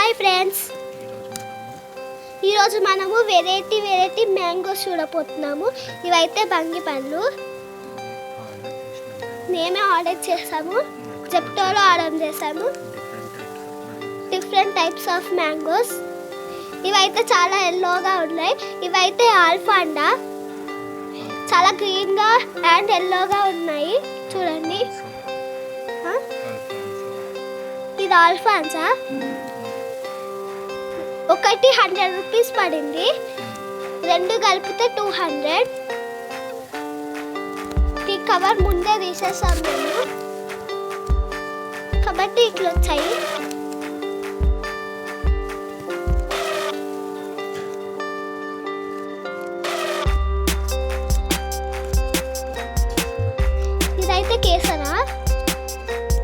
Hi friends, ఈరోజు మనము variety mangoes చూడబోతున్నాము. ఇవైతే బంగి పళ్ళు. మేమే ఆర్డర్ చేసాము, జెప్టోలో ఆర్డర్ చేసాము. Different types of mangoes. ఇవైతే చాలా ఎల్లోగా ఉన్నాయి. ఇవైతే ఆల్ఫాండా, చాలా గ్రీన్గా అండ్ ఎల్లోగా ఉన్నాయి. చూడండి, ఇది ఆల్ఫాన్సా. ఒకటి 100 రూపీస్ పడింది, రెండు కలిపితే 200. ఈ కవర్ ముందే తీసేసాం మేము కాబట్టి ఇట్లా వచ్చాయి. ఇదైతే కేసరా,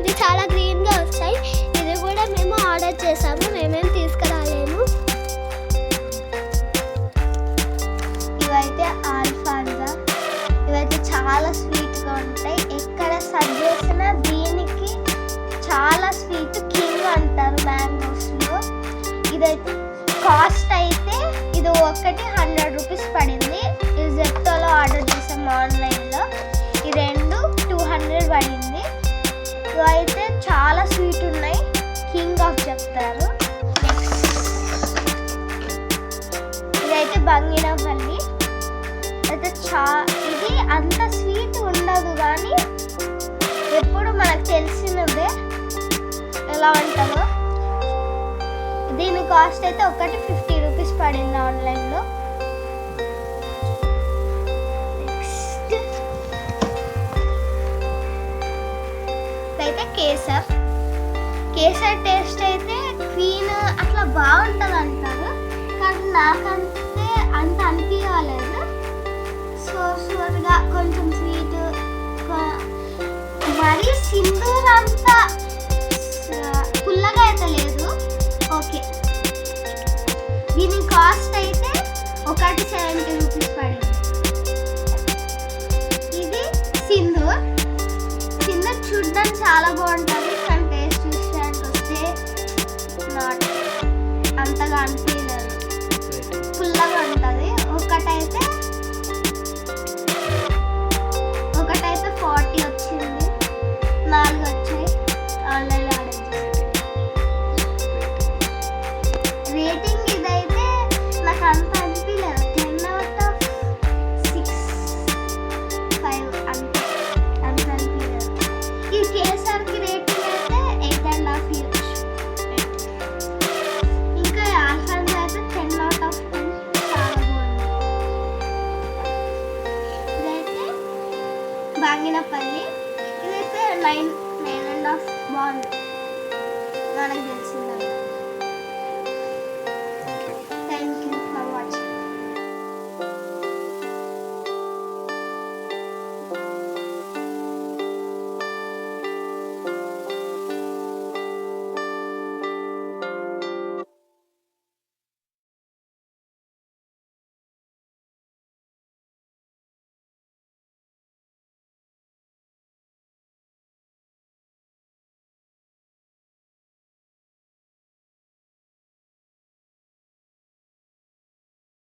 ఇది చాలా గ్రీన్గా వచ్చాయి. ఇది కూడా మేము ఆర్డర్ చేసాము, మేమేం తీసుకురాలేము. ఇవైతే ఆల్ఫాన్సా, ఇవైతే చాలా స్వీట్గా ఉంటాయి. ఎక్కడ సర్వ్ చేసినా దీనికి చాలా స్వీట్ కింగ్ అంటారు మ్యాంగోస్లో. ఇదైతే కాస్ట్ అయితే ఇది ఒకటి 100 రూపీస్ పడింది. ఇది జెప్టోలో ఆర్డర్ చేసాము ఆన్లైన్లో. ఈ రెండు 200 పడింది. ఇవైతే చాలా స్వీట్ ఉన్నాయి, కింగ్ ఆఫ్ చెప్తారు. ఇదైతే బంగినపల్లి. అయితే ఇది అంత స్వీట్ ఉండదు, కానీ ఎప్పుడు మనకు తెలిసినదే ఎలా ఉంటుందో. దీని కాస్ట్ అయితే ఒకటి 50 రూపీస్ పడింది ఆన్లైన్లో. నెక్స్ట్ అయితే కేసర్. కేసర్ టేస్ట్ అయితే క్వీన్ అట్లా బాగుంటుంది అంటారు, కానీ నాకంటే అంత అనిపించలేదు. షుగర్గా కొంచెం స్వీట్, మరీ సింధూర్ అంత పుల్లగా అయితే లేదు. ఓకే, దీని కాస్ట్ అయితే ఒకటి 70 రూపీస్ పడింది. ఇది సింధూర్. సింధూర్ చూడడానికి చాలా బాగుంటుంది, కానీ టేస్ట్ చూసానికి వస్తే నాట్ అంతగా అనిపించలేదు, పుల్లగా ఉంటుంది. ఒకటైతే 40 వచ్చింది, 4 వచ్చాయి ఆన్లైన్లో ఆర్డర్ చేసి. రేటింగ్ ఇదైతే నాకు అంత అనిపించలేదు, 10/6, 5 అంతే, అంత అనిపించలేదు. ఈ కేసర్కి రేటింగ్ అయితే 8.5 ఇవ్వచ్చు. ఇంకా ఆల్ఫాన్సా అయితే 10/10, చాలా బాగుంది. ఇదైతే బంగినపల్లి. ఇదైతే 9.5 బాగుంది, మనకు తెలిసింది.